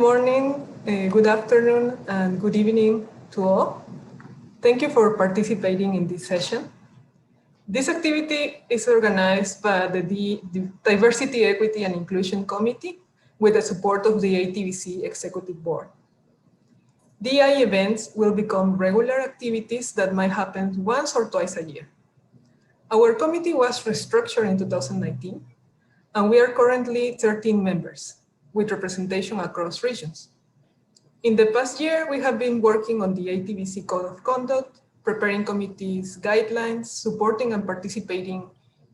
morning, good afternoon, and good evening to all. Thank you for participating in this session. This activity is organized by the Diversity, Equity, and Inclusion Committee with the support of the ATBC Executive Board. DEI events will become regular activities that might happen once or twice a year. Our committee was restructured in 2019, and we are currently 13 members with representation across regions. In the past year, we have been working on the ATBC Code of Conduct, preparing committees, guidelines, supporting and participating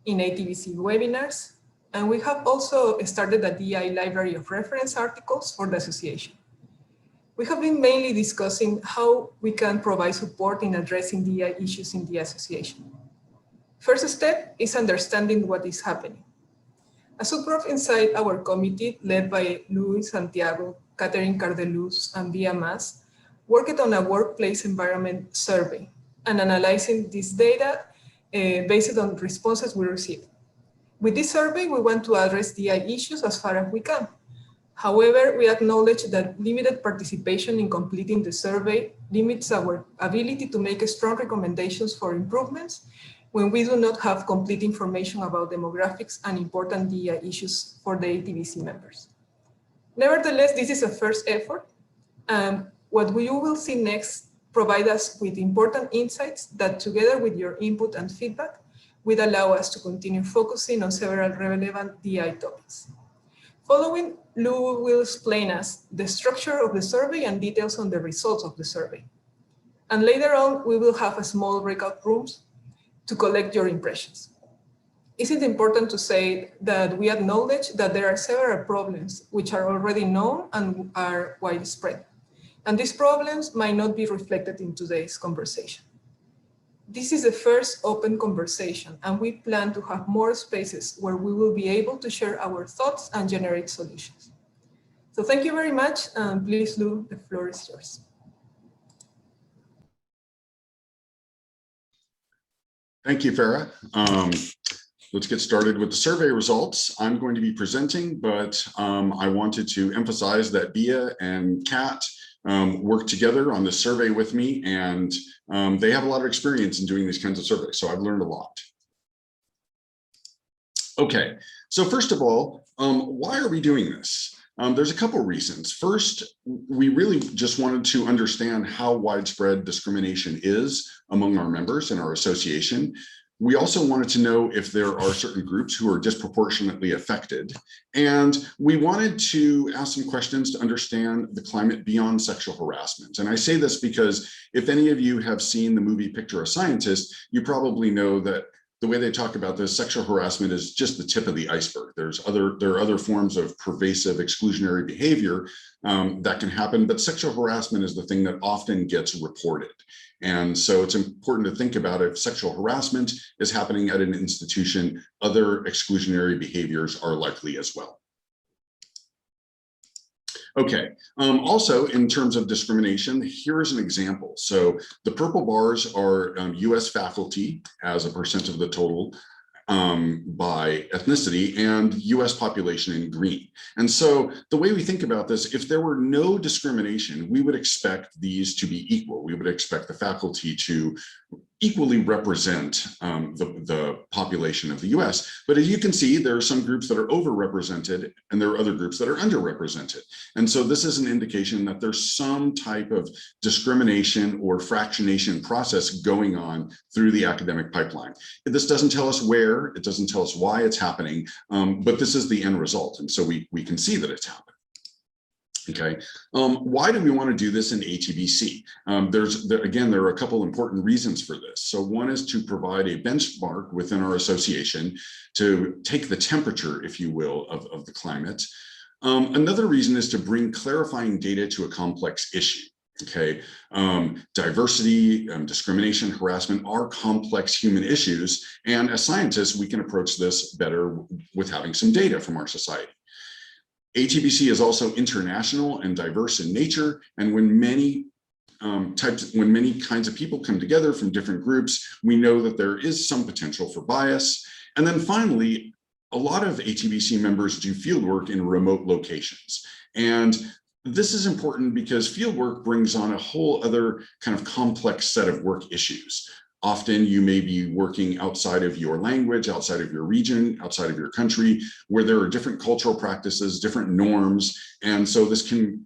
in ATBC webinars, and we have also started a DEI library of reference articles for the association. We have been mainly discussing how we can provide support in addressing DEI issues in the association. First step is understanding what is happening. A subgroup inside our committee, led by Luis Santiago, Catherine Cardeluz, and Via Mas, worked on a workplace environment survey and analyzing this data based on responses we received. With this survey, we want to address DEI issues as far as we can. However, we acknowledge that limited participation in completing the survey limits our ability to make strong recommendations for improvements when we do not have complete information about demographics and important DEI issues for the ATBC members. Nevertheless, this is a first effort, and what you will see next provide us with important insights that, together with your input and feedback, will allow us to continue focusing on several relevant DEI topics. Following, Lou will explain us the structure of the survey and details on the results of the survey. And later on, we will have a small breakout rooms to collect your impressions. Is it important to say that we acknowledge that there are several problems which are already known and are widespread, and these problems might not be reflected in today's conversation. This is the first open conversation, and we plan to have more spaces where we will be able to share our thoughts and generate solutions. So thank you very much, and please, Lou, the floor is yours. Thank you, Farah. Let's get started with the survey results. I'm going to be presenting, but I wanted to emphasize that Bia and Kat worked together on this survey with me, and they have a lot of experience in doing these kinds of surveys, so I've learned a lot. Okay, so first of all, why are we doing this? There's a couple reasons. First, we really just wanted to understand how widespread discrimination is among our members in our association. We also wanted to know if there are certain groups who are disproportionately affected. And we wanted to ask some questions to understand the climate beyond sexual harassment. And I say this because if any of you have seen the movie Picture a Scientist, you probably know that the way they talk about this, sexual harassment is just the tip of the iceberg. There are other forms of pervasive exclusionary behavior that can happen, but sexual harassment is the thing that often gets reported. And so it's important to think about if sexual harassment is happening at an institution, other exclusionary behaviors are likely as well. Okay, also in terms of discrimination, here is an example. So the purple bars are US faculty as a percent of the total by ethnicity, and US population in green. And so the way we think about this, if there were no discrimination, we would expect these to be equal. We would expect the faculty to equally represent the population of the US. But as you can see, there are some groups that are overrepresented and there are other groups that are underrepresented. And so this is an indication that there's some type of discrimination or fractionation process going on through the academic pipeline. This doesn't tell us where, it doesn't tell us why it's happening, but this is the end result. And so we can see that it's happening. Okay, why do we want to do this in ATBC? Again, there are a couple important reasons for this. So one is to provide a benchmark within our association to take the temperature, if you will, of the climate. Another reason is to bring clarifying data to a complex issue. Okay, diversity, discrimination, harassment are complex human issues. And as scientists, we can approach this better with having some data from our society. ATBC is also international and diverse in nature, and when many kinds of people come together from different groups, we know that there is some potential for bias. And then finally, a lot of ATBC members do fieldwork in remote locations. And this is important because fieldwork brings on a whole other kind of complex set of work issues. Often you may be working outside of your language, outside of your region, outside of your country, where there are different cultural practices, different norms. And so this can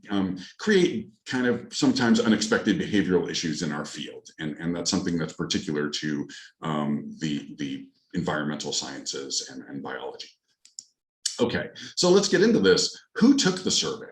create kind of sometimes unexpected behavioral issues in our field. And that's something that's particular to the environmental sciences and biology. Okay, so let's get into this. Who took the survey?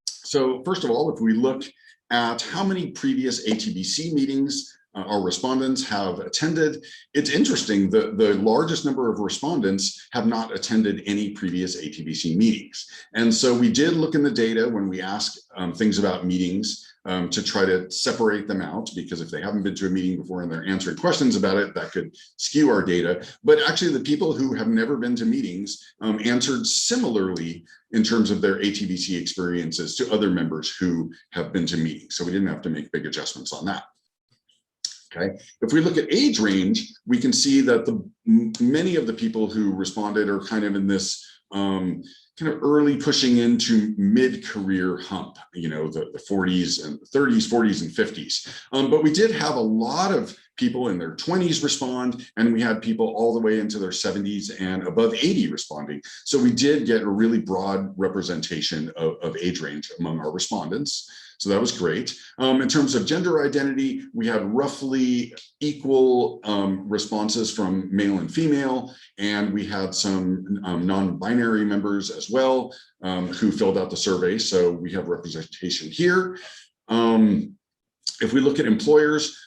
So first of all, if we look at how many previous ATBC meetings our respondents have attended, it's interesting that the largest number of respondents have not attended any previous ATBC meetings. And so we did look in the data when we asked things about meetings to try to separate them out, because if they haven't been to a meeting before and they're answering questions about it, that could skew our data. But actually the people who have never been to meetings answered similarly in terms of their ATBC experiences to other members who have been to meetings. So we didn't have to make big adjustments on that. Okay, if we look at age range, we can see that many of the people who responded are kind of in this kind of early pushing into mid-career hump, you know, the 40s and 30s, 40s and 50s. But we did have a lot of people in their 20s respond, and we had people all the way into their 70s and above 80 responding. So we did get a really broad representation of age range among our respondents. So that was great. In terms of gender identity, we had roughly equal responses from male and female, and we had some non-binary members as well who filled out the survey. So we have representation here. If we look at employers,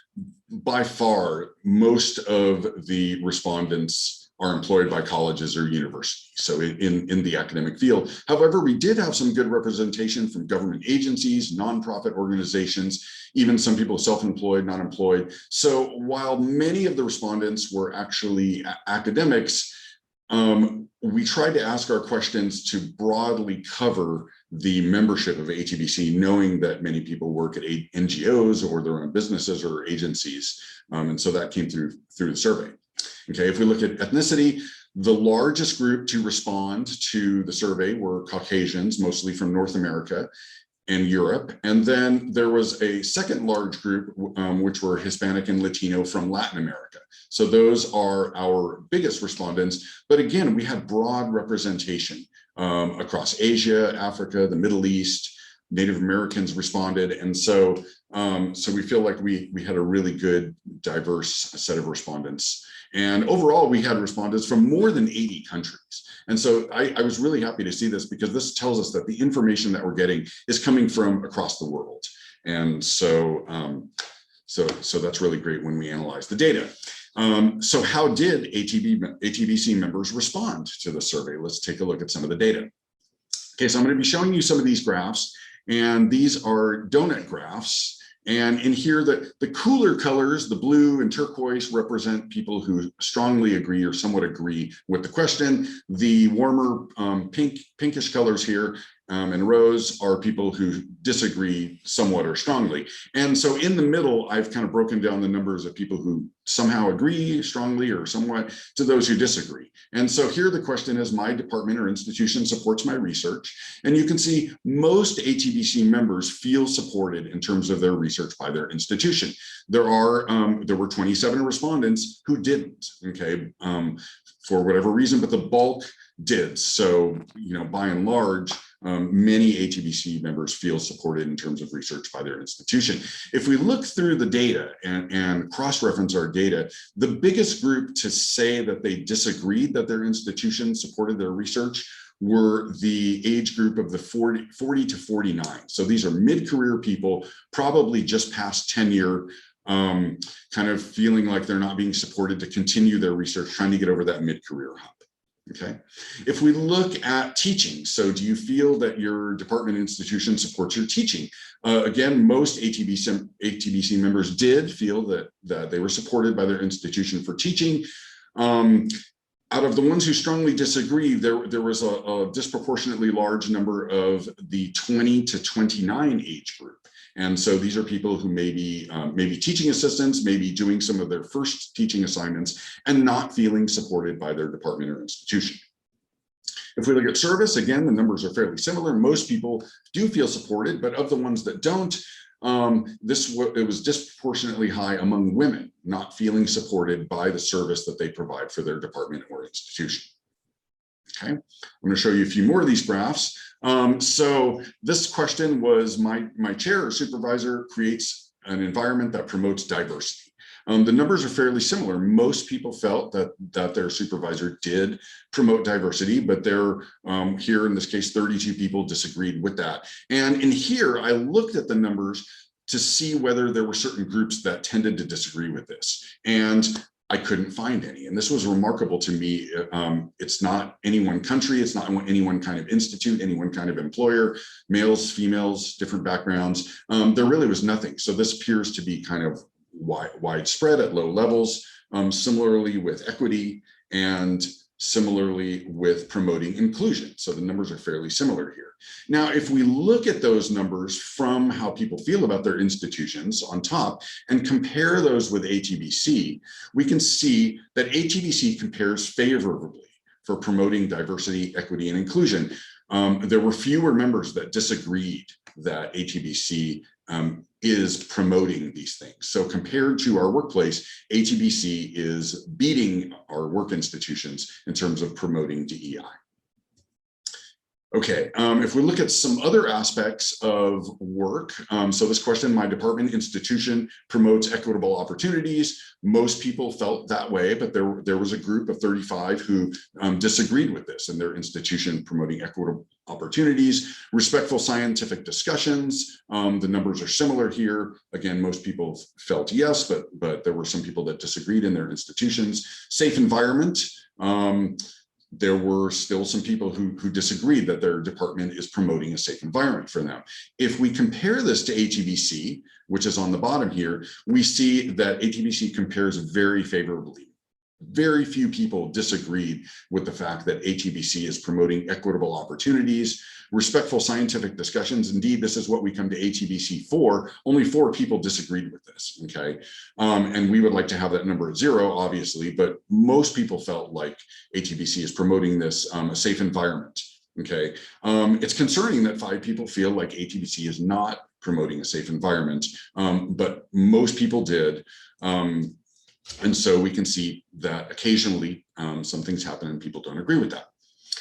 by far, most of the respondents are employed by colleges or universities, so in the academic field. However, we did have some good representation from government agencies, nonprofit organizations, even some people self-employed, not employed. So while many of the respondents were actually academics, we tried to ask our questions to broadly cover the membership of ATBC, knowing that many people work at NGOs or their own businesses or agencies. And so that came through the survey. Okay, if we look at ethnicity, the largest group to respond to the survey were Caucasians, mostly from North America and Europe. And then there was a second large group, which were Hispanic and Latino from Latin America. So those are our biggest respondents. But again, we had broad representation across Asia, Africa, the Middle East. Native Americans responded. And so, so we feel like we had a really good, diverse set of respondents. And overall, we had respondents from more than 80 countries. And so I was really happy to see this, because this tells us that the information that we're getting is coming from across the world. And so, so that's really great when we analyze the data. So how did ATBC members respond to the survey? Let's take a look at some of the data. Okay, so I'm going to be showing you some of these graphs, and these are donut graphs. And in here, the cooler colors, the blue and turquoise, represent people who strongly agree or somewhat agree with the question. The warmer pinkish colors here and rose are people who disagree somewhat or strongly. And so in the middle, I've kind of broken down the numbers of people who somehow agree strongly or somewhat to those who disagree. And so here the question is, my department or institution supports my research. And you can see most ATBC members feel supported in terms of their research by their institution. There were 27 respondents who didn't, okay, for whatever reason, but the bulk did. So, you know, by and large, many ATBC members feel supported in terms of research by their institution. If we look through the data and cross-reference our data, the biggest group to say that they disagreed that their institution supported their research were the age group of the 40 to 49. So these are mid-career people, probably just past tenure, kind of feeling like they're not being supported to continue their research, trying to get over that mid-career hump. Okay, if we look at teaching, so do you feel that your department institution supports your teaching? Again, most ATBC members did feel that they were supported by their institution for teaching. Out of the ones who strongly disagree, there was a disproportionately large number of the 20 to 29 age group. And so these are people who may be teaching assistants, maybe doing some of their first teaching assignments and not feeling supported by their department or institution. If we look at service, again, the numbers are fairly similar. Most people do feel supported, but of the ones that don't, it was disproportionately high among women, not feeling supported by the service that they provide for their department or institution. Okay, I'm going to show you a few more of these graphs. So this question was, my chair or supervisor creates an environment that promotes diversity. The numbers are fairly similar. Most people felt that their supervisor did promote diversity, but here in this case, 32 people disagreed with that. And in here, I looked at the numbers to see whether there were certain groups that tended to disagree with this. And I couldn't find any. And this was remarkable to me. It's not any one country, it's not any one kind of institute, any one kind of employer, males, females, different backgrounds. There really was nothing. So this appears to be kind of widespread at low levels, similarly with equity and similarly with promoting inclusion. So the numbers are fairly similar here. Now, if we look at those numbers from how people feel about their institutions on top and compare those with ATBC, we can see that ATBC compares favorably for promoting diversity, equity, and inclusion. There were fewer members that disagreed that ATBC is promoting these things. So compared to our workplace, ATBC is beating our work institutions in terms of promoting DEI. Okay, if we look at some other aspects of work, so this question, my department institution promotes equitable opportunities. Most people felt that way, but there was a group of 35 who disagreed with this and their institution promoting equitable opportunities. Respectful scientific discussions, the numbers are similar here. Again, most people felt yes, but there were some people that disagreed in their institutions. Safe environment. There were still some people who disagreed that their department is promoting a safe environment for them. If we compare this to ATBC, which is on the bottom here, we see that ATBC compares very favorably. Very few people disagreed with the fact that ATBC is promoting equitable opportunities, respectful scientific discussions. Indeed, this is what we come to ATBC for. Only 4 people disagreed with this, okay? And we would like to have that number at 0, obviously, but most people felt like ATBC is promoting this a safe environment, okay? It's concerning that 5 people feel like ATBC is not promoting a safe environment, but most people did. And so we can see that occasionally some things happen and people don't agree with that.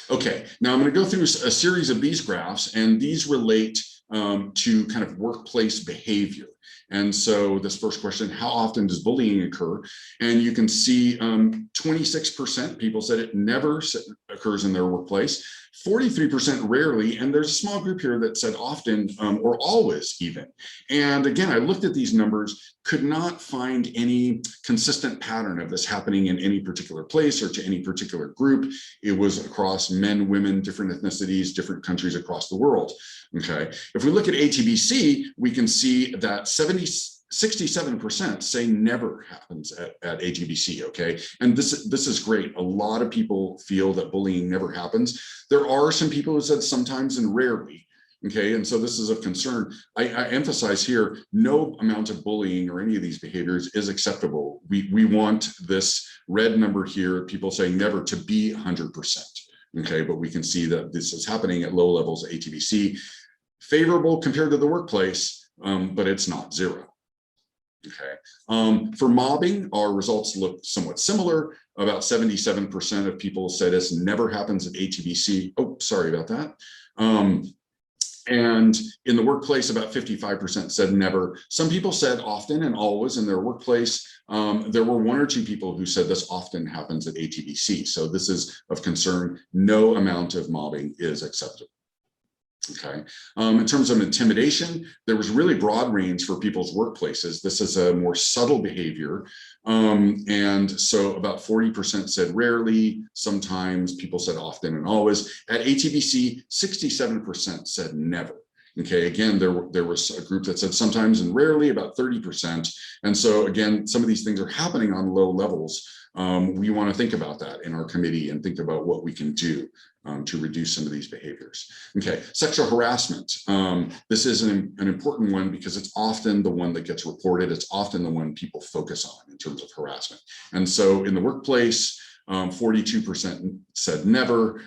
Okay, now I'm going to go through a series of these graphs, and these relate to kind of workplace behavior. And so this first question, how often does bullying occur? And you can see 26% people said it never occurs in their workplace, 43% rarely, and there's a small group here that said often or always even. And again, I looked at these numbers, could not find any consistent pattern of this happening in any particular place or to any particular group. It was across men, women, different ethnicities, different countries across the world. Okay, if we look at ATBC, we can see that 67% say never happens at ATBC, okay? And this is great. A lot of people feel that bullying never happens. There are some people who said sometimes and rarely, okay? And so this is of concern. I emphasize here, no amount of bullying or any of these behaviors is acceptable. We want this red number here, people saying never, to be 100%, okay? But we can see that this is happening at low levels at ATBC. Favorable compared to the workplace, but it's not 0. Okay. For mobbing, our results look somewhat similar. About 77% of people said this never happens at ATBC. Oh, sorry about that. And in the workplace, about 55% said never. Some people said often and always in their workplace. There were 1 or 2 people who said this often happens at ATBC. So this is of concern. No amount of mobbing is acceptable. Okay. In terms of intimidation, there was really broad range for people's workplaces. This is a more subtle behavior. And so about 40% said rarely, sometimes people said often and always. At ATBC, 67% said never. Okay, again, there was a group that said sometimes and rarely, about 30%. And so again, some of these things are happening on low levels. We want to think about that in our committee and think about what we can do to reduce some of these behaviors. Okay, sexual harassment. This is an important one because it's often the one that gets reported. It's often the one people focus on in terms of harassment. And so in the workplace, 42% said never.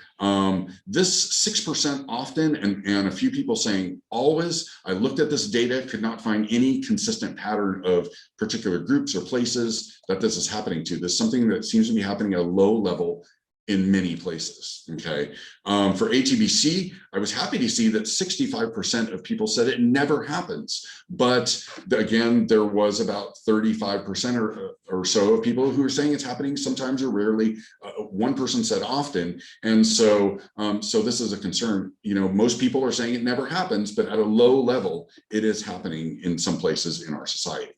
This 6% often, and a few people saying always. I looked at this data, could not find any consistent pattern of particular groups or places that this is happening to. This is something that seems to be happening at a low level in many places, okay? For ATBC, I was happy to see that 65% of people said it never happens. But again, there was about 35% or so of people who are saying it's happening sometimes or rarely. One person said often. And so, so this is a concern. You know, most people are saying it never happens, but at a low level, it is happening in some places in our society,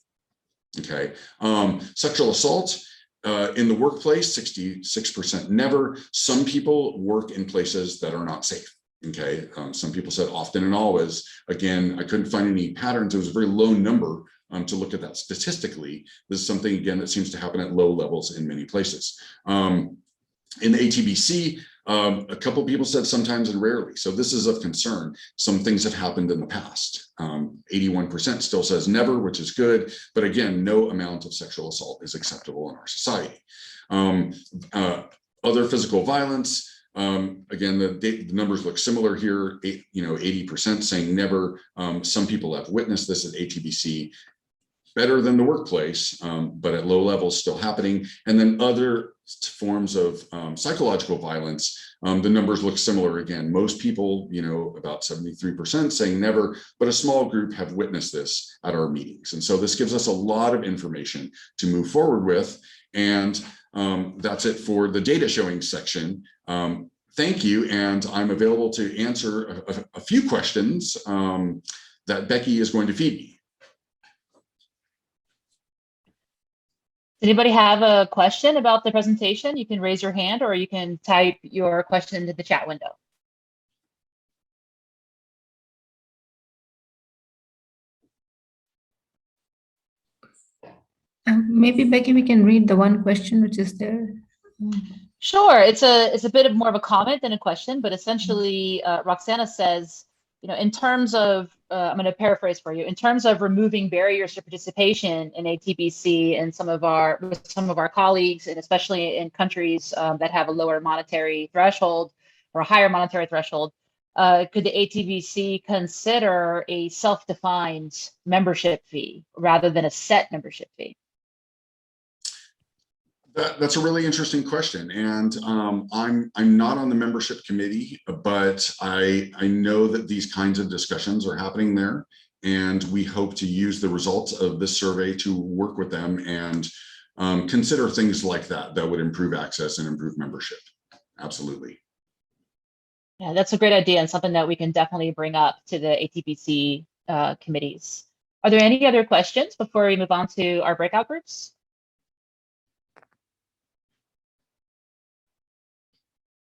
okay? Sexual assault, in the workplace, 66% never. Some people work in places that are not safe, okay? Some people said often and always. Again, I couldn't find any patterns. It was a very low number to look at that statistically. This is something, again, that seems to happen at low levels in many places. In the ATBC, a couple of people said sometimes and rarely. So this is of concern. Some things have happened in the past. 81% still says never, which is good. But again, no amount of sexual assault is acceptable in our society. Other physical violence, again, the numbers look similar here. 80% saying never. Some people have witnessed this at ATBC. Better than the workplace, but at low levels still happening. And then other forms of psychological violence, the numbers look similar again. Most people, about 73% saying never, but a small group have witnessed this at our meetings. And so this gives us a lot of information to move forward with. And that's it for the data showing section. Thank you. And I'm available to answer a few questions that Becky is going to feed me. Does anybody have a question about the presentation? You can raise your hand or you can type your question into the chat window. Maybe Becky, we can read the one question which is there. Sure, it's a bit more of a comment than a question, but essentially Roxana says, in terms of, I'm going to paraphrase for you, in terms of removing barriers to participation in ATBC and with some of our colleagues, and especially in countries that have a lower monetary threshold or a higher monetary threshold, could the ATBC consider a self-defined membership fee rather than a set membership fee? That's a really interesting question, and I'm not on the membership committee, but I know that these kinds of discussions are happening there, and we hope to use the results of this survey to work with them and consider things like that would improve access and improve membership. Absolutely. Yeah, that's a great idea and something that we can definitely bring up to the ATBC committees. Are there any other questions before we move on to our breakout groups?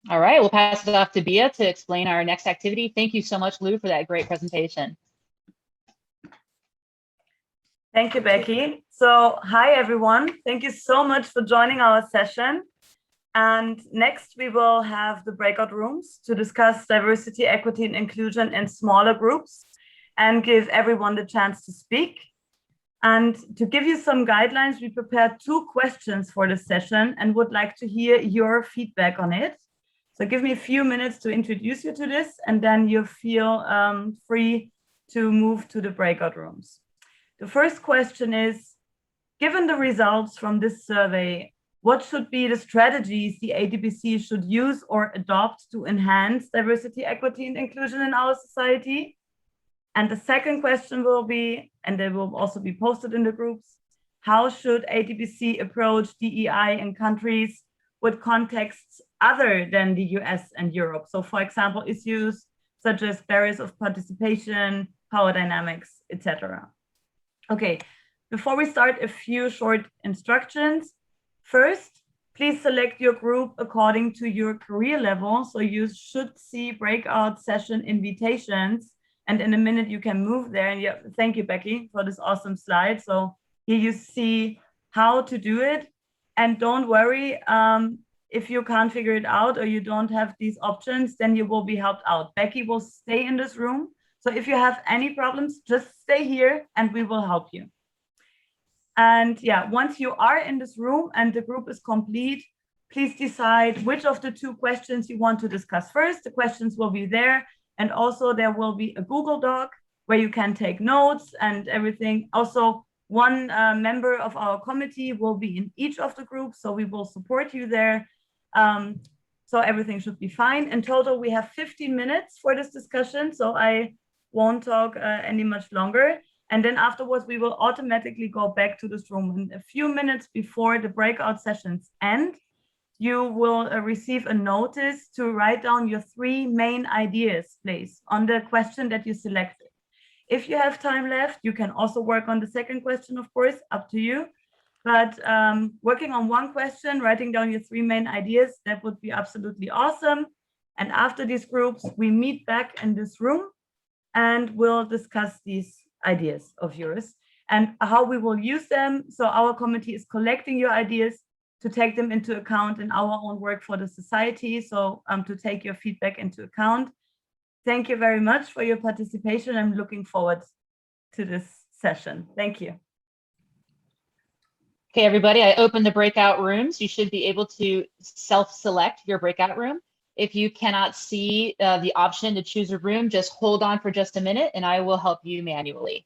All right, we'll pass it off to Bia to explain our next activity. Thank you so much, Lou, for that great presentation. Thank you, Becky. So, hi, everyone. Thank you so much for joining our session. And next, we will have the breakout rooms to discuss diversity, equity, and inclusion in smaller groups and give everyone the chance to speak. And to give you some guidelines, we prepared 2 questions for this session and would like to hear your feedback on it. So give me a few minutes to introduce you to this, and then you feel free to move to the breakout rooms. The first question is, given the results from this survey, what should be the strategies the ATBC should use or adopt to enhance diversity, equity, and inclusion in our society? And the second question will be, and they will also be posted in the groups, how should ATBC approach DEI in countries with contexts other than the US and Europe? So for example, issues such as barriers of participation, power dynamics, etc. Okay, before we start, a few short instructions. First, please select your group according to your career level. So you should see breakout session invitations, and in a minute you can move there. And yeah, thank you, Becky, for this awesome slide. So here you see how to do it. And don't worry, if you can't figure it out or you don't have these options, then you will be helped out. Becky will stay in this room. So if you have any problems, just stay here and we will help you. And yeah, once you are in this room and the group is complete, please decide which of the two questions you want to discuss first. The questions will be there. And also there will be a Google Doc where you can take notes and everything. Also, one member of our committee will be in each of the groups, so we will support you there. So everything should be fine. In total, we have 15 minutes for this discussion, so I won't talk any much longer. And then afterwards, we will automatically go back to this room. And a few minutes before the breakout sessions end, you will receive a notice to write down your 3 main ideas, please, on the question that you selected. If you have time left, you can also work on the second question, of course, up to you. But working on one question, writing down your 3 main ideas, that would be absolutely awesome. And after these groups, we meet back in this room and we'll discuss these ideas of yours and how we will use them. So our committee is collecting your ideas to take them into account in our own work for the society. So to take your feedback into account. Thank you very much for your participation. I'm looking forward to this session. Thank you. Okay, everybody, I opened the breakout rooms. You should be able to self-select your breakout room. If you cannot see the option to choose a room, just hold on for just a minute and I will help you manually.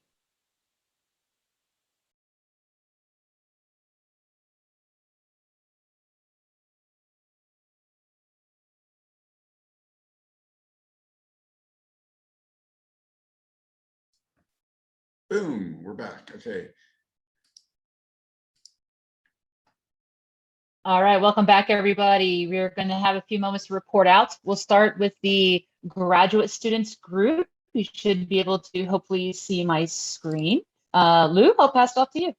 Boom, we're back. Okay. All right, welcome back, everybody. We're going to have a few moments to report out. We'll start with the graduate students group. You should be able to hopefully see my screen. Lou, I'll pass it off to you.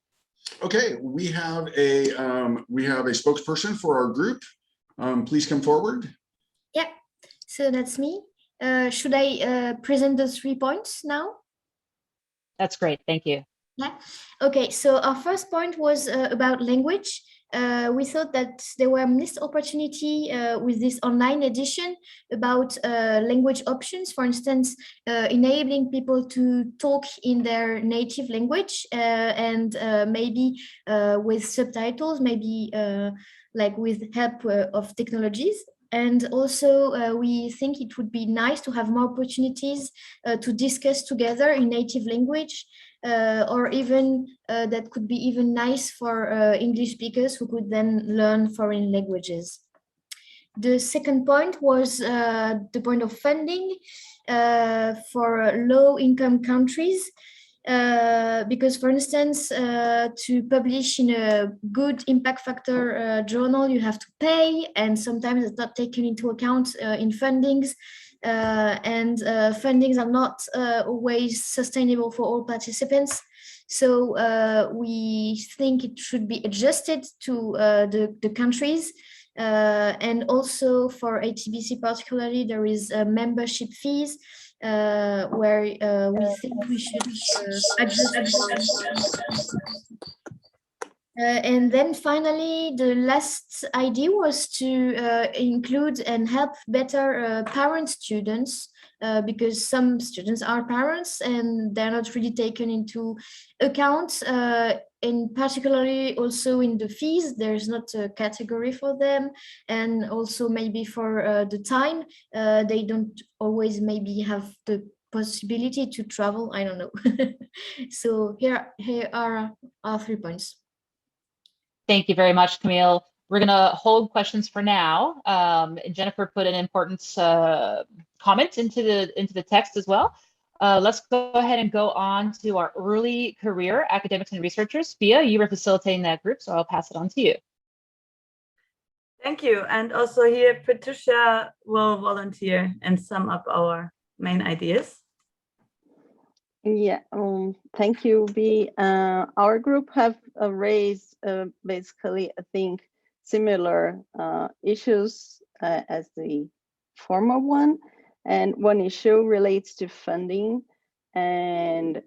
Okay, we have a spokesperson for our group. Please come forward. Yeah, so that's me. Should I present the 3 points now? That's great, thank you. Yeah. Okay, so our first point was about language. We thought that there were missed opportunity with this online edition about language options, for instance, enabling people to talk in their native language and maybe with subtitles, maybe like with help of technologies. And also, we think it would be nice to have more opportunities to discuss together in native language, or even that could be even nice for English speakers who could then learn foreign languages. The second point was the point of funding for low-income countries. Because, for instance, to publish in a good impact factor journal, you have to pay, and sometimes it's not taken into account in fundings. And fundings are not always sustainable for all participants. So we think it should be adjusted to the countries. And also for ATBC particularly, there is membership fees where we think we should adjust. And then finally, the last idea was to include and help better parent students, because some students are parents and they're not really taken into account. And particularly also in the fees, there's not a category for them. And also maybe for the time, they don't always maybe have the possibility to travel, I don't know. So here are our 3 points. Thank you very much, Camille. We're going to hold questions for now. Jennifer put an important comment into the text as well. Let's go ahead and go on to our early career academics and researchers. Bia, you were facilitating that group, so I'll pass it on to you. Thank you. And also here, Patricia will volunteer and sum up our main ideas. Yeah, thank you, B. Our group have raised basically, I think, similar issues as the former one. And one issue relates to funding and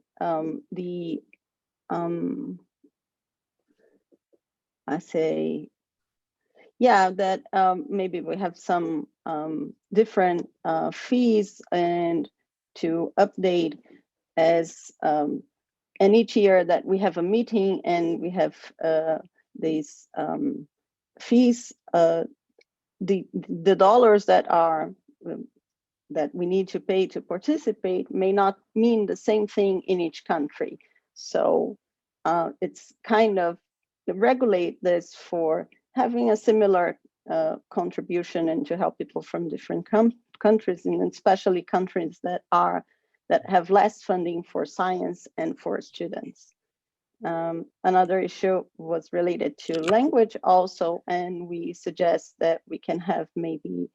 I say, yeah, that maybe we have some different fees and to update as and each year that we have a meeting and we have these fees, the dollars that we need to pay to participate may not mean the same thing in each country. So it's kind of regulate this for having a similar contribution and to help people from different countries, and especially countries that have less funding for science and for students. Another issue was related to language also, and we suggest that we can have maybe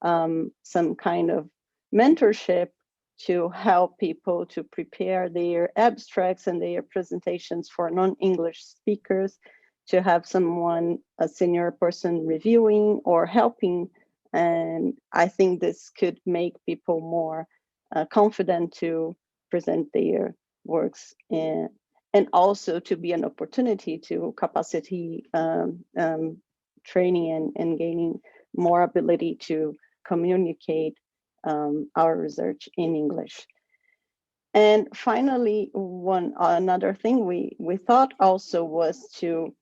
some kind of mentorship to help people to prepare their abstracts and their presentations for non-English speakers, to have someone, a senior person, reviewing or helping. And I think this could make people more confident to present their works, and also to be an opportunity to capacity training and gaining more ability to communicate our research in English. And finally, another thing we thought also was to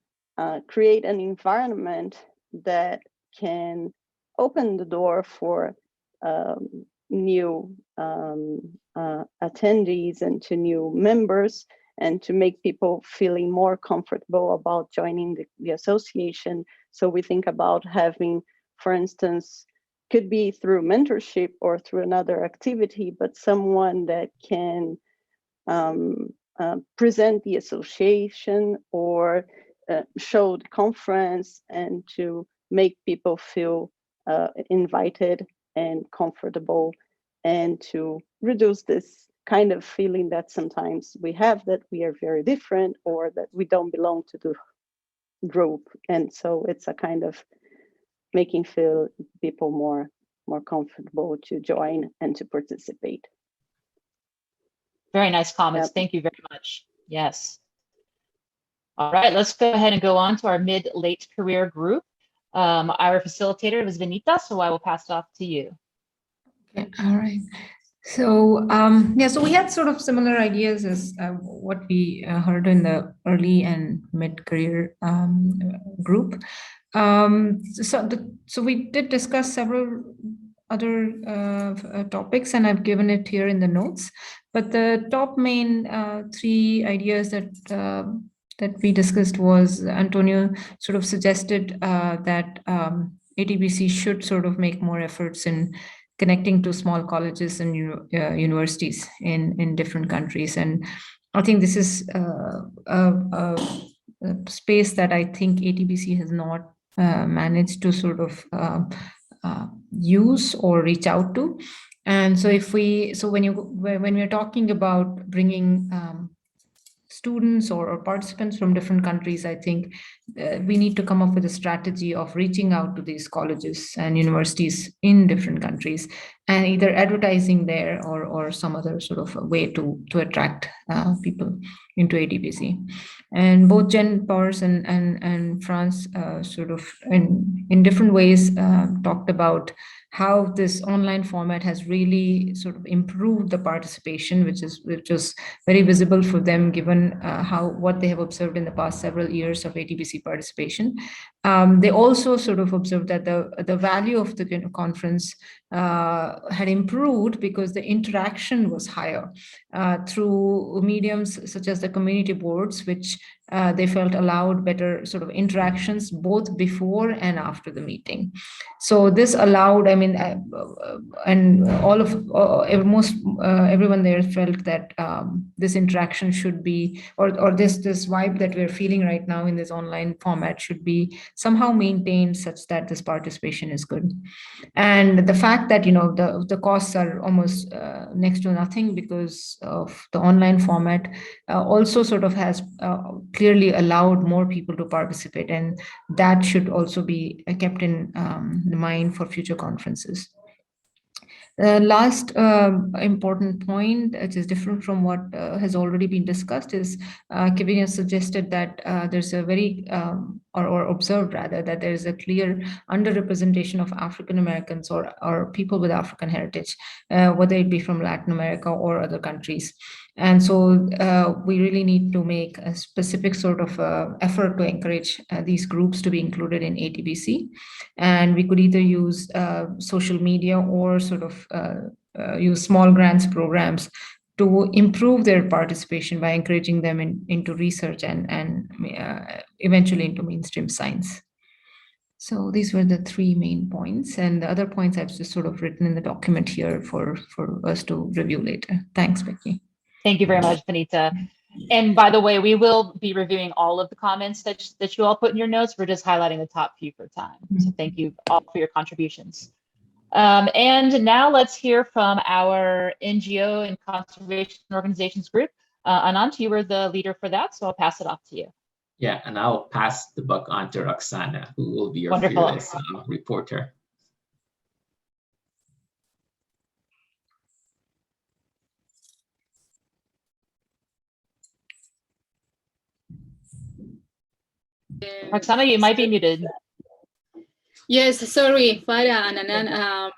create an environment that can open the door for new attendees and to new members, and to make people feeling more comfortable about joining the association. So we think about having, for instance, could be through mentorship or through another activity, but someone that can present the association or show the conference, and to make people feel invited and comfortable, and to reduce this kind of feeling that sometimes we have, that we are very different or that we don't belong to the group. And so it's a kind of making feel people more comfortable to join and to participate. Very nice comments. Yep. Thank you very much. Yes. All right, let's go ahead and go on to our mid-late career group. Our facilitator is Benita, so I will pass it off to you. Okay, all right. So yeah, so we had sort of similar ideas as what we heard in the early and mid-career group. So we did discuss several other topics, and I've given it here in the notes. But the top main three ideas that we discussed was, Antonio sort of suggested that ATBC should sort of make more efforts in connecting to small colleges and universities in different countries. And I think this is a space that I think ATBC has not managed to sort of use or reach out to. And so when we're talking about bringing students or participants from different countries, I think we need to come up with a strategy of reaching out to these colleges and universities in different countries, and either advertising there or some other sort of a way to attract people into ATBC. And both Jen Powers and Franz sort of in different ways talked about how this online format has really sort of improved the participation, which is very visible for them, given what they have observed in the past several years of ATBC participation. They also sort of observed that the value of the conference had improved because the interaction was higher through mediums such as the community boards, which they felt allowed better sort of interactions both before and after the meeting. So this allowed, I mean, and everyone there felt that this interaction should be, or this vibe that we're feeling right now in this online format should be somehow maintained such that this participation is good. And the fact that, you know, the costs are almost next to nothing because of the online format also sort of has clearly allowed more people to participate, and that should also be kept in mind for future conferences. The last important point, which is different from what has already been discussed, is Kevin has suggested that there's a very, or observed rather, that there is a clear underrepresentation of African Americans or people with African heritage, whether it be from Latin America or other countries. And so we really need to make a specific sort of effort to encourage these groups to be included in ATBC. And we could either use social media or sort of use small grants programs to improve their participation by encouraging them into research and eventually into mainstream science. So these were the three main points, and the other points I've just sort of written in the document here for us to review later. Thanks, Becky. Thank you very much, Benita. And by the way, we will be reviewing all of the comments that you all put in your notes. We're just highlighting the top few for time. So thank you all for your contributions. And now let's hear from our NGO and conservation organizations group. Anant, you were the leader for that, so I'll pass it off to you. Yeah, and I'll pass the buck on to Roxana, who will be your Wonderful. fearless reporter. Roxana, you might be muted. Yes, sorry, Farah and Anan.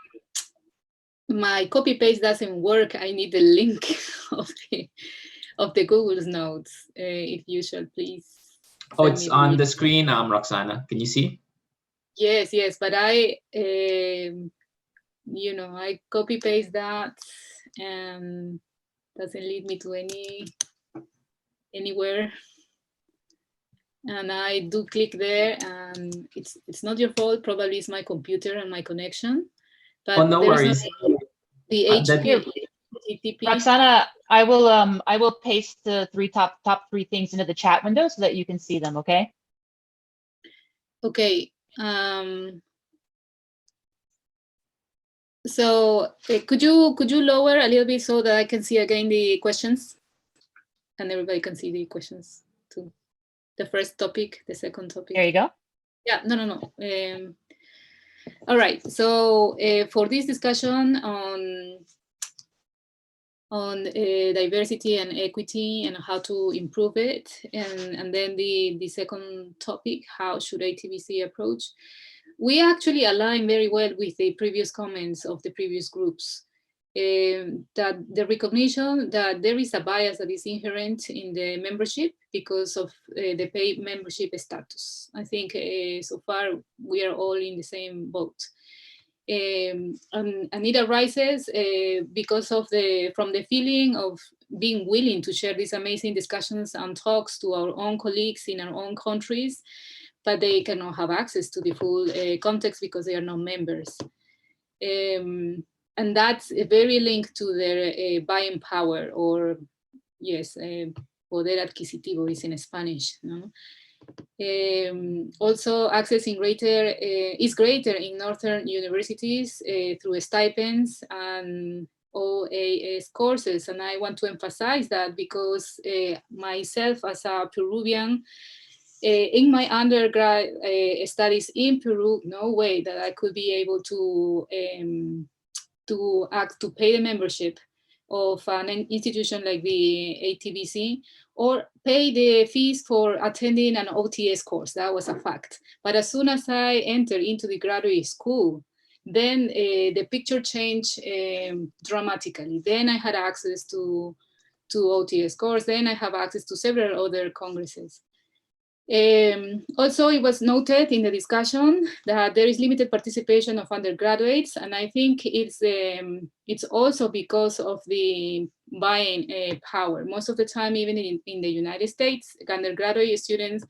My copy paste doesn't work. I need the link of the Google Notes, if you shall please. Oh, it's on the screen, Roxana. Can you see? Yes, but I, I copy paste that and doesn't lead me to anywhere. And I do click there, and it's not your fault. Probably it's my computer and my connection. But oh, no worries. The HTTP. Roxana, I will paste the top three things into the chat window so that you can see them. Okay. Okay. So could you lower a little bit so that I can see again the questions, and everybody can see the questions too. The first topic, the second topic. There you go. Yeah. No. All right. So for this discussion on diversity and equity and how to improve it, and then the second topic, how should ATBC approach? We actually align very well with the previous comments of the previous groups. That the recognition that there is a bias that is inherent in the membership because of the paid membership status. I think so far we are all in the same boat. And it arises because of from the feeling of being willing to share these amazing discussions and talks to our own colleagues in our own countries, but they cannot have access to the full context because they are not members. And that's very linked to their buying power, or yes, poder adquisitivo is in Spanish. No? Also, access is greater in northern universities through stipends and OAS courses. And I want to emphasize that because myself as a Peruvian, in my undergrad studies in Peru, no way that I could be able to pay the membership of an institution like the ATBC, or pay the fees for attending an OTS course. That was a fact. But as soon as I entered into the graduate school, then the picture changed dramatically. Then I had access to OTS course. Then I have access to several other congresses. Also, it was noted in the discussion that there is limited participation of undergraduates, and I think it's also because of the buying power. Most of the time, even in the United States, undergraduate students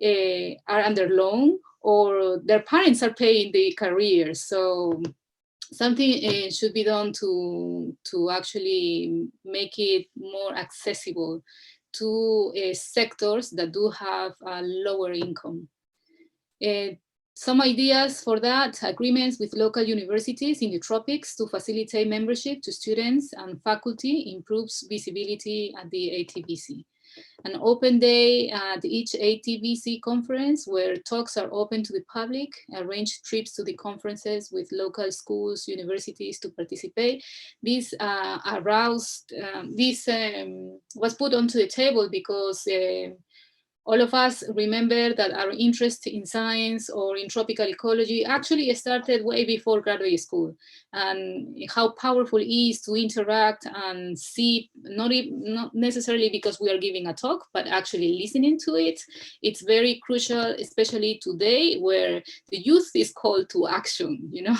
are under loan, or their parents are paying the careers. So something should be done to actually make it more accessible to sectors that do have a lower income. Some ideas for that: agreements with local universities in the tropics to facilitate membership to students and faculty improves visibility at the ATBC. An open day at each ATBC conference where talks are open to the public, arrange trips to the conferences with local schools, universities to participate. This was put onto the table because all of us remember that our interest in science or in tropical ecology actually started way before graduate school, and how powerful it is to interact and see, not necessarily because we are giving a talk, but actually listening to it. It's very crucial, especially today where the youth is called to action, you know.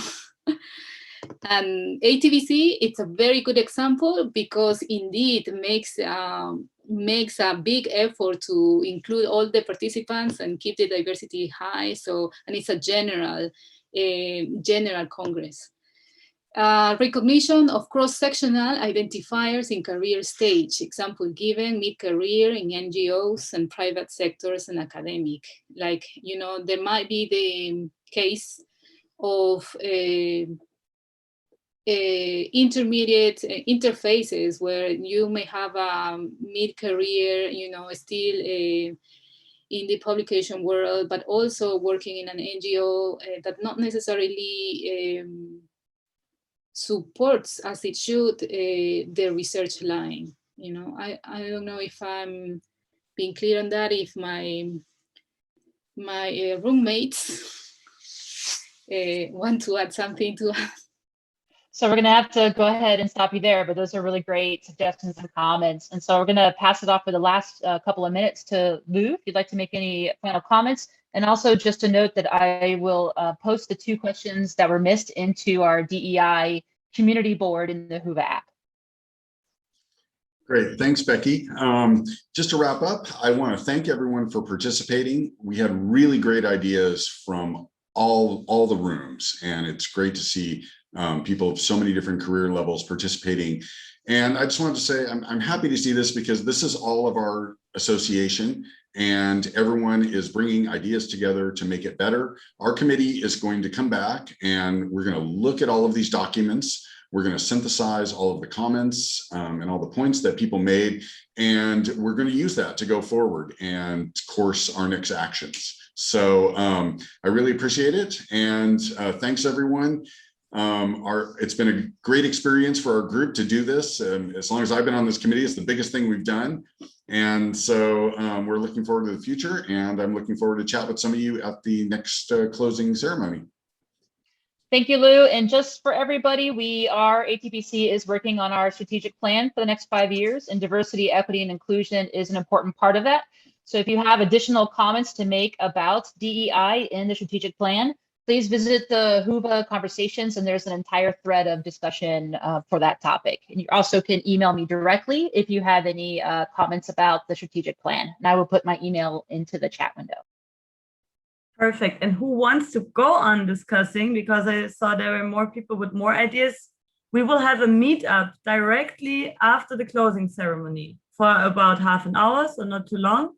And ATBC, it's a very good example because indeed makes a big effort to include all the participants and keep the diversity high. So, and it's a general congress. Recognition of cross-sectional identifiers in career stage, example given mid-career in NGOs and private sectors and academic. Like, you know, there might be the case of intermediate interfaces where you may have a mid-career, you know, still in the publication world, but also working in an NGO that not necessarily supports as it should the research line. You know, I don't know if I'm being clear on that, if my roommates want to add something to that. So we're going to have to go ahead and stop you there, but those are really great suggestions and comments. And so we're going to pass it off for the last couple of minutes to Lou, if you'd like to make any final comments. And also just to note that I will post the 2 questions that were missed into our DEI community board in the Whova app. Great, thanks, Becky. Just to wrap up, I want to thank everyone for participating. We had really great ideas from all the rooms, and it's great to see people of so many different career levels participating. And I just wanted to say I'm happy to see this because this is all of our association, and everyone is bringing ideas together to make it better. Our committee is going to come back and we're going to look at all of these documents. We're going to synthesize all of the comments and all the points that people made, and we're going to use that to go forward and course our next actions. So I really appreciate it, and thanks everyone. It's been a great experience for our group to do this. As long as I've been on this committee, it's the biggest thing we've done. And so we're looking forward to the future, and I'm looking forward to chat with some of you at the next closing ceremony. Thank you, Lou. And just for everybody, ATBC is working on our strategic plan for the next 5 years, and diversity, equity, and inclusion is an important part of that. So if you have additional comments to make about DEI in the strategic plan, please visit the Whova conversations, and there's an entire thread of discussion for that topic. And you also can email me directly if you have any comments about the strategic plan, and I will put my email into the chat window. Perfect. And who wants to go on discussing, because I saw there were more people with more ideas, we will have a meetup directly after the closing ceremony for about half an hour, so not too long.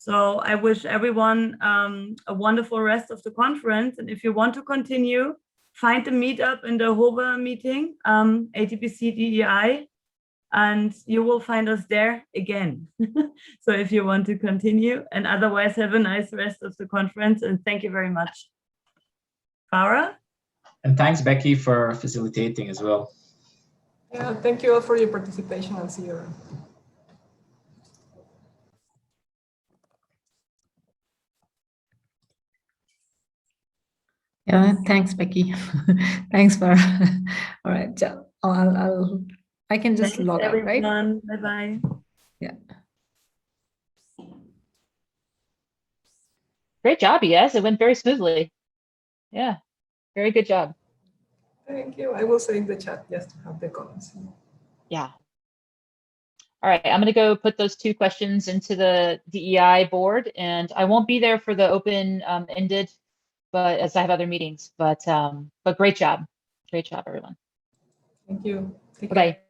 So I wish everyone a wonderful rest of the conference. And if you want to continue, find the meetup in the Whova meeting, ATBC DEI, and you will find us there again. So if you want to continue, and otherwise have a nice rest of the conference, and thank you very much. Farah? And thanks, Becky, for facilitating as well. Yeah, thank you all for your participation, and see you around. Yeah, thanks, Becky. Thanks, Farah. All right, I can just Thanks, log out, right? Bye-bye. Yeah. Great job, yes. It went very smoothly. Yeah, very good job. Thank you. I will save the chat just to have the comments. Yeah. All right, I'm going to go put those 2 questions into the DEI board, and I won't be there for the open-ended, but as I have other meetings. But great job, everyone. Thank you. Bye.